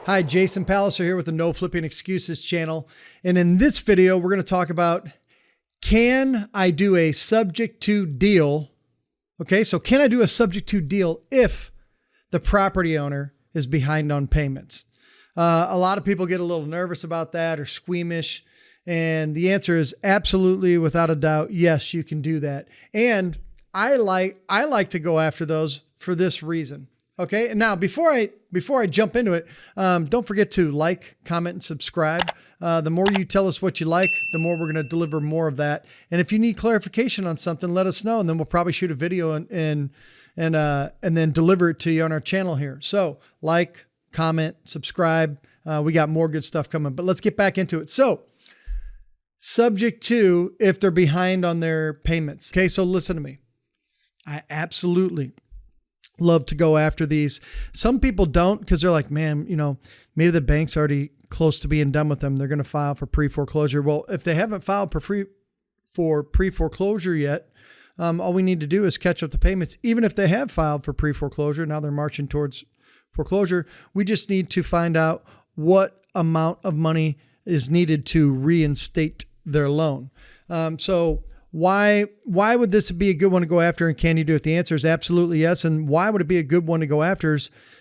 Hi, Jason Palliser here with the No Flipping Excuses channel. And in this video, we're going to talk about, can I do a subject to deal? Okay, so can I do a subject to deal if the property owner is behind on payments? A lot of people get a little nervous about that or squeamish. And the answer is absolutely, without a doubt, yes, you can do that. And I like to go after those for this reason. Okay. And now before I jump into it, don't forget to like, comment, and subscribe. The more you tell us what you like, the more we're going to deliver more of that. And if you need clarification on something, let us know. And then we'll probably shoot a video and then deliver it to you on our channel here. So like, comment, subscribe. We got more good stuff coming, but let's get back into it. So subject to if they're behind on their payments. Okay. So listen to me. I absolutely love to go after these. Some people don't because they're like, man, maybe the bank's already close to being done with them. They're going to file for pre-foreclosure. Well, if they haven't filed for pre-foreclosure yet, all we need to do is catch up the payments. Even if they have filed for pre-foreclosure, now they're marching towards foreclosure. We just need to find out what amount of money is needed to reinstate their loan. So why would this be a good one to go after, and can you do it? The answer is absolutely yes. And why would it be a good one to go after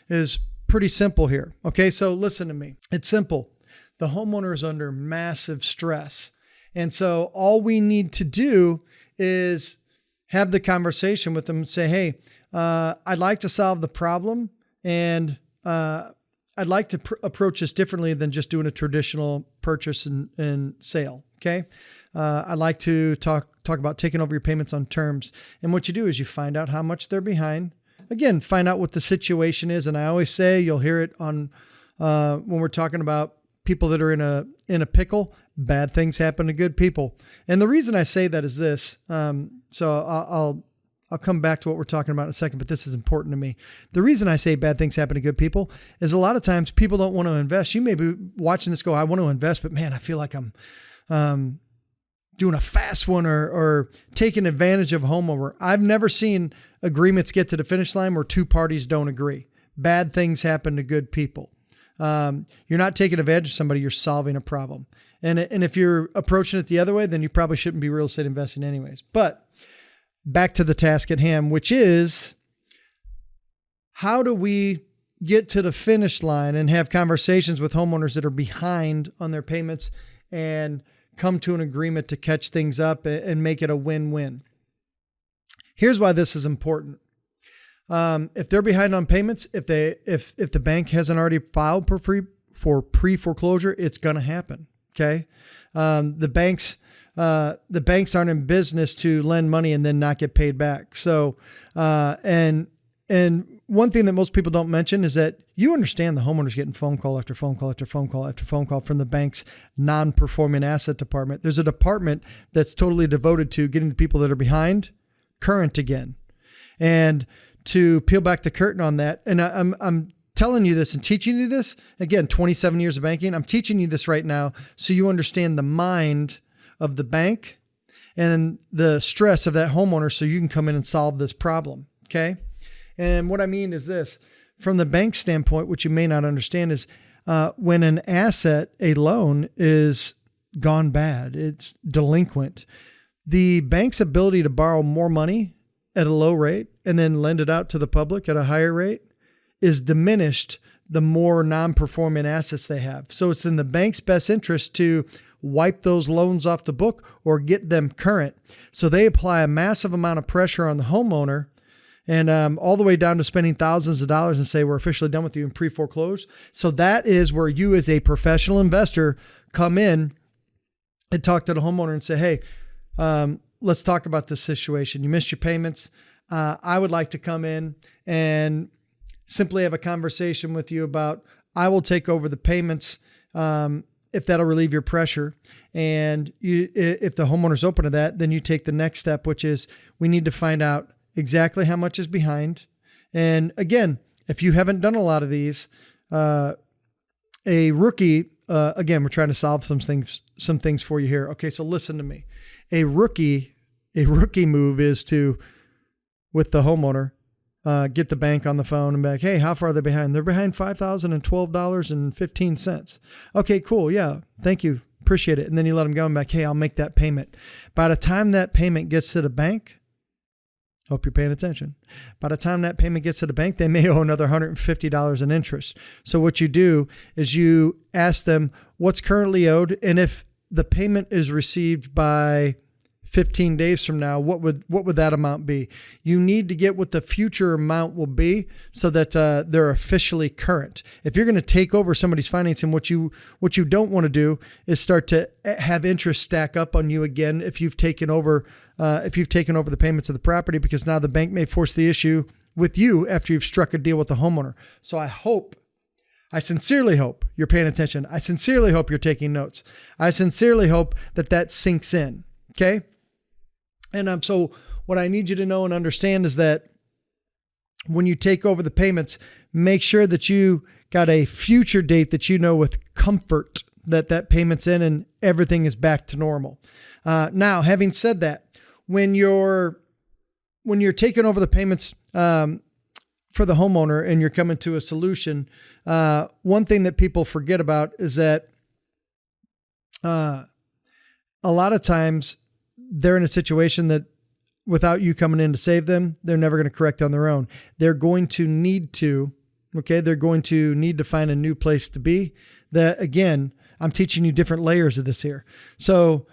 is pretty simple here. Okay, so listen to me. It's simple. The homeowner is under massive stress. And so all we need to do is have the conversation with them and say, hey, I'd like to solve the problem, and I'd like to approach this differently than just doing a traditional purchase and sale. Okay. I'd like to talk about taking over your payments on terms. And what you do is you find out how much they're behind. Again, find out what the situation is. And I always say, you'll hear it on when we're talking about people that are in a pickle. Bad things happen to good people. And the reason I say that is this. So I'll come back to what we're talking about in a second, but this is important to me. The reason I say bad things happen to good people is a lot of times people don't want to invest. You may be watching this go, I want to invest, but man, I feel like I'm doing a fast one or taking advantage of a homeowner. I've never seen agreements get to the finish line where two parties don't agree. Bad things happen to good people. You're not taking advantage of somebody, you're solving a problem. And if you're approaching it the other way, then you probably shouldn't be real estate investing anyways. But back to the task at hand, which is, how do we get to the finish line and have conversations with homeowners that are behind on their payments and come to an agreement to catch things up and make it a win-win? Here's why this is important. If they're behind on payments, if the bank hasn't already filed for pre-foreclosure, it's going to happen. Okay. The banks aren't in business to lend money and then not get paid back. So, and one thing that most people don't mention is that you understand the homeowner's getting phone call after phone call after phone call after phone call from the bank's non-performing asset department. There's a department that's totally devoted to getting the people that are behind current again. And to peel back the curtain on that, and I'm telling you this and teaching you this, again, 27 years of banking, I'm teaching you this right now so you understand the mind of the bank and the stress of that homeowner so you can come in and solve this problem. Okay. And what I mean is this, from the bank standpoint, what you may not understand is when an asset, a loan, is gone bad, it's delinquent, the bank's ability to borrow more money at a low rate and then lend it out to the public at a higher rate is diminished the more non-performing assets they have. So it's in the bank's best interest to wipe those loans off the book or get them current. So they apply a massive amount of pressure on the homeowner, and all the way down to spending thousands of dollars and say, we're officially done with you and pre-foreclose. So that is where you as a professional investor come in and talk to the homeowner and say, hey, let's talk about this situation. You missed your payments. I would like to come in and simply have a conversation with you about, I will take over the payments if that'll relieve your pressure. And if the homeowner's open to that, then you take the next step, which is we need to find out exactly how much is behind. And again, if you haven't done a lot of these, a rookie, again, we're trying to solve some things for you here. Okay. So listen to me. A rookie move is to, with the homeowner, get the bank on the phone and be like, hey, how far are they behind? They're behind $5,012.15. Okay, cool. Yeah. Thank you. Appreciate it. And then you let them go and be like, hey, I'll make that payment. By the time that payment gets to the bank, hope you're paying attention. By the time that payment gets to the bank, they may owe another $150 in interest. So what you do is you ask them what's currently owed. And if the payment is received by 15 days from now, what would that amount be? You need to get what the future amount will be so that they're officially current. If you're going to take over somebody's financing, what you don't want to do is start to have interest stack up on you again if you've taken over the payments of the property, because now the bank may force the issue with you after you've struck a deal with the homeowner. So I sincerely hope you're paying attention. I sincerely hope you're taking notes. I sincerely hope that sinks in. Okay. And so what I need you to know and understand is that when you take over the payments, make sure that you got a future date that you know with comfort that payment's in and everything is back to normal. Now, having said that, when you're taking over the payments for the homeowner and you're coming to a solution, one thing that people forget about is that a lot of times they're in a situation that without you coming in to save them, they're never going to correct on their own. They're going to need to find a new place to be. That, again, I'm teaching you different layers of this here. So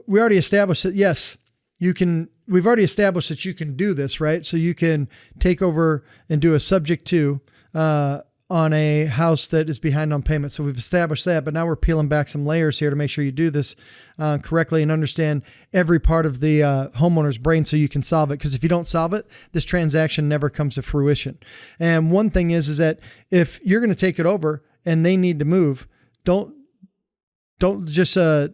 we already established that, yes, we've already established that you can do this, right? So you can take over and do a subject to, on a house that is behind on payment. So we've established that, but now we're peeling back some layers here to make sure you do this correctly and understand every part of the homeowner's brain so you can solve it. Because if you don't solve it, this transaction never comes to fruition. And one thing is that if you're going to take it over and they need to move, don't let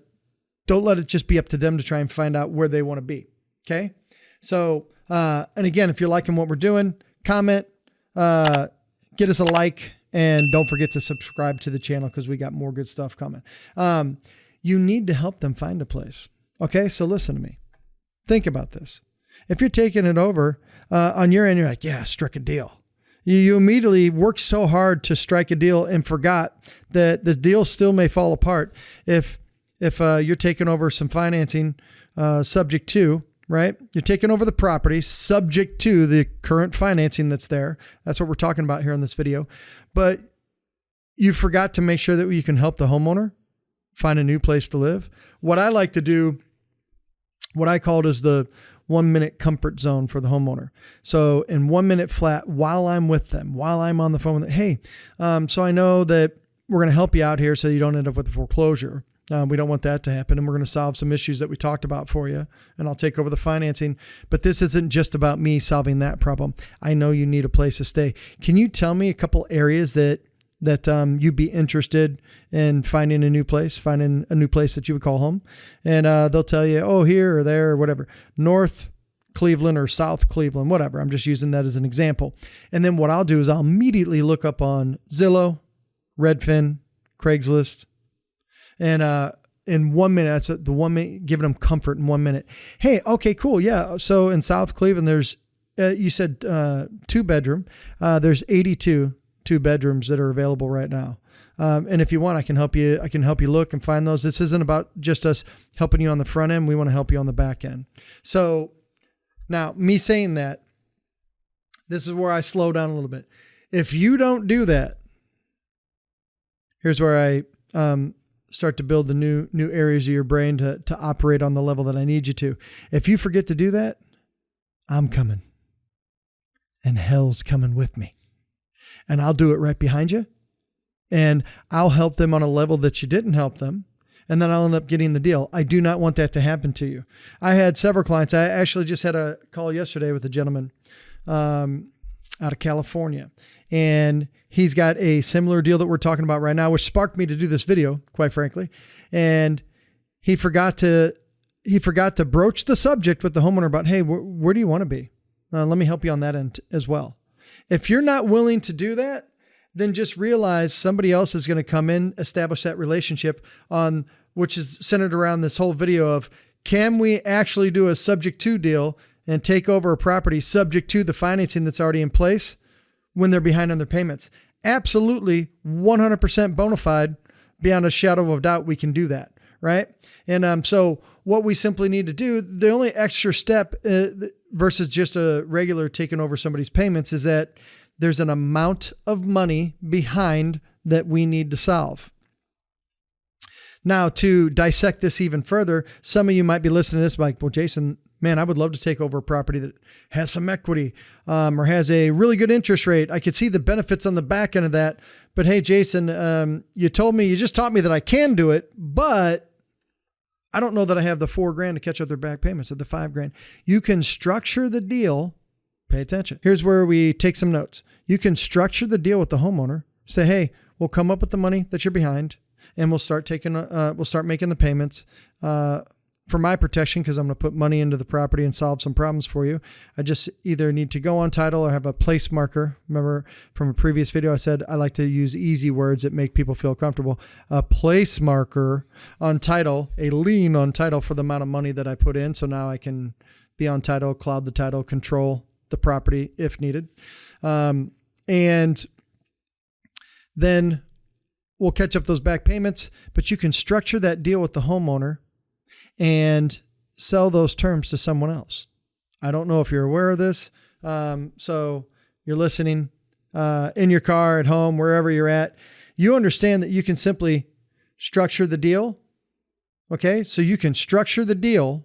it just be up to them to try and find out where they want to be. Okay. So, and again, if you're liking what we're doing, comment, get us a like, and don't forget to subscribe to the channel because we got more good stuff coming. You need to help them find a place. Okay, so listen to me. Think about this. If you're taking it over on your end, you're like, yeah, struck a deal. You immediately worked so hard to strike a deal and forgot that the deal still may fall apart if you're taking over some financing subject to, right? You're taking over the property subject to the current financing that's there. That's what we're talking about here in this video. But you forgot to make sure that you can help the homeowner find a new place to live. What I like to do, what I called is the 1 minute comfort zone for the homeowner. So in 1 minute flat, while I'm with them, while I'm on the phone with them, hey, so I know that we're going to help you out here so you don't end up with a foreclosure. We don't want that to happen. And we're going to solve some issues that we talked about for you. And I'll take over the financing. But this isn't just about me solving that problem. I know you need a place to stay. Can you tell me a couple areas that you'd be interested in finding a new place that you would call home? And they'll tell you, oh, here or there or whatever. North Cleveland or South Cleveland, whatever. I'm just using that as an example. And then what I'll do is I'll immediately look up on Zillow, Redfin, Craigslist. And in 1 minute, that's the 1 minute, giving them comfort in 1 minute. Hey, okay, cool. Yeah. So in South Cleveland, there's, you said 2 bedroom. There's 82 2 bedrooms that are available right now. And if you want, I can help you look and find those. This isn't about just us helping you on the front end. We want to help you on the back end. So now me saying that, this is where I slow down a little bit. If you don't do that, here's where I, start to build the new areas of your brain to operate on the level that I need you to. If you forget to do that, I'm coming. And hell's coming with me. And I'll do it right behind you. And I'll help them on a level that you didn't help them. And then I'll end up getting the deal. I do not want that to happen to you. I had several clients. I actually just had a call yesterday with a gentleman out of California. And he's got a similar deal that we're talking about right now, which sparked me to do this video, quite frankly. And he forgot to broach the subject with the homeowner about, hey, where do you want to be? Let me help you on that end as well. If you're not willing to do that, then just realize somebody else is going to come in, establish that relationship which is centered around this whole video of, can we actually do a subject to deal and take over a property subject to the financing that's already in place when they're behind on their payments. Absolutely 100% bona fide, beyond a shadow of doubt, we can do that, right? And so what we simply need to do, the only extra step versus just a regular taking over somebody's payments, is that there's an amount of money behind that we need to solve. Now, to dissect this even further, some of you might be listening to this like, well, Jason, man, I would love to take over a property that has some equity or has a really good interest rate. I could see the benefits on the back end of that. But hey, Jason, you just taught me that I can do it, but I don't know that I have the $4,000 to catch up their back payments, or the $5,000. You can structure the deal. Pay attention. Here's where we take some notes. You can structure the deal with the homeowner. Say, hey, we'll come up with the money that you're behind, and we'll start making the payments for my protection, because I'm going to put money into the property and solve some problems for you. I just either need to go on title or have a place marker. Remember from a previous video, I said I like to use easy words that make people feel comfortable. A place marker on title, a lien on title for the amount of money that I put in. So now I can be on title, cloud the title, control the property if needed. And then we'll catch up those back payments, but you can structure that deal with the homeowner and sell those terms to someone else. I don't know if you're aware of this. So you're listening in your car, at home, wherever you're at. You understand that you can simply structure the deal. Okay. So you can structure the deal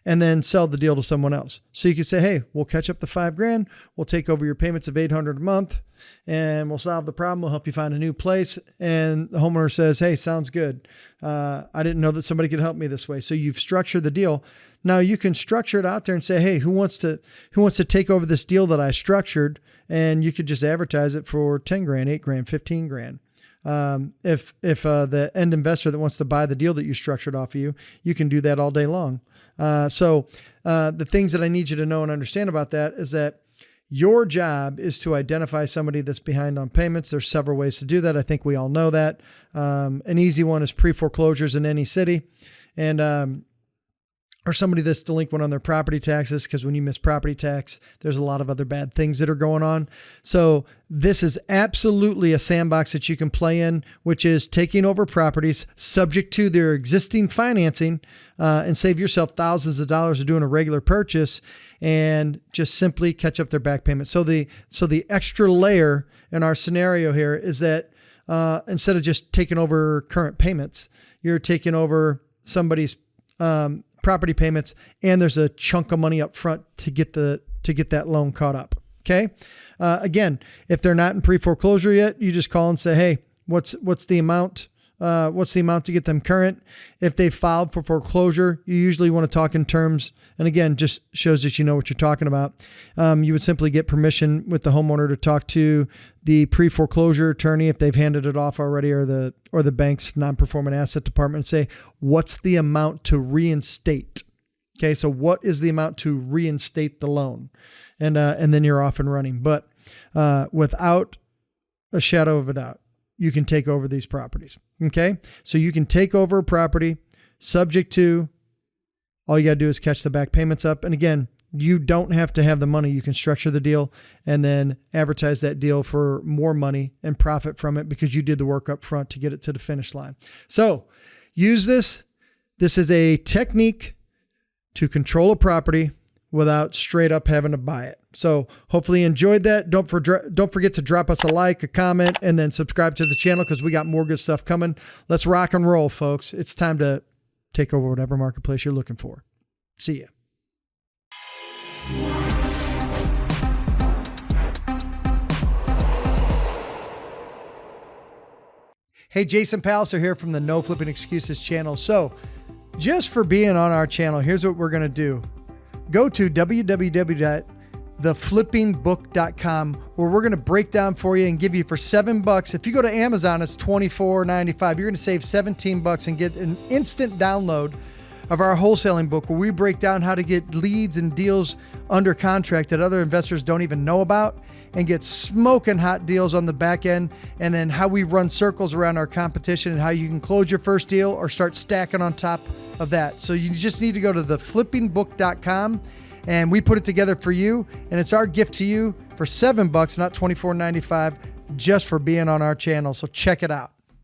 and then sell the deal to someone else. So you can say, hey, we'll catch up the $5,000. We'll take over your payments of $800 a month, and we'll solve the problem. We'll help you find a new place. And the homeowner says, hey, sounds good. I didn't know that somebody could help me this way. So you've structured the deal. Now you can structure it out there and say, hey, who wants to take over this deal that I structured? And you could just advertise it for $10,000, $8,000, $15,000. If the end investor that wants to buy the deal that you structured off of you can do that all day long. So the things that I need you to know and understand about that is that your job is to identify somebody that's behind on payments. There's several ways to do that. I think we all know that. An easy one is pre-foreclosures in any city, and or somebody that's delinquent on their property taxes, because when you miss property tax, there's a lot of other bad things that are going on. So this is absolutely a sandbox that you can play in, which is taking over properties subject to their existing financing, and save yourself thousands of dollars of doing a regular purchase and just simply catch up their back payment. So the extra layer in our scenario here is that instead of just taking over current payments, you're taking over somebody's property payments, and there's a chunk of money up front to get that loan caught up. Okay. Again, if they're not in pre-foreclosure yet, you just call and say, hey, what's the amount? What's the amount to get them current? If they filed for foreclosure, you usually want to talk in terms, and again, just shows that you know what you're talking about. You would simply get permission with the homeowner to talk to the pre-foreclosure attorney if they've handed it off already, or the bank's non-performing asset department, and say, what's the amount to reinstate? Okay. So what is the amount to reinstate the loan? And then you're off and running. But without a shadow of a doubt, you can take over these properties. Okay. So you can take over a property subject to, all you got to do is catch the back payments up. And again, you don't have to have the money. You can structure the deal and then advertise that deal for more money and profit from it because you did the work up front to get it to the finish line. So use this. This is a technique to control a property without straight up having to buy it. So hopefully you enjoyed that. Don't forget to drop us a like, a comment, and then subscribe to the channel, because we got more good stuff coming. Let's rock and roll, folks. It's time to take over whatever marketplace you're looking for. See ya. Hey, Jason Palliser here from the No Flipping Excuses channel. So just for being on our channel, here's what we're going to do. Go to www.theflippingbook.com, where we're going to break down for you and give you for $7. If you go to Amazon, it's $24.95. You're going to save $17 and get an instant download of our wholesaling book, where we break down how to get leads and deals under contract that other investors don't even know about, and get smoking hot deals on the back end, and then how we run circles around our competition and how you can close your first deal or start stacking on top of that. So you just need to go to theflippingbook.com and we put it together for you, and it's our gift to you for $7, not $24.95, just for being on our channel. So check it out.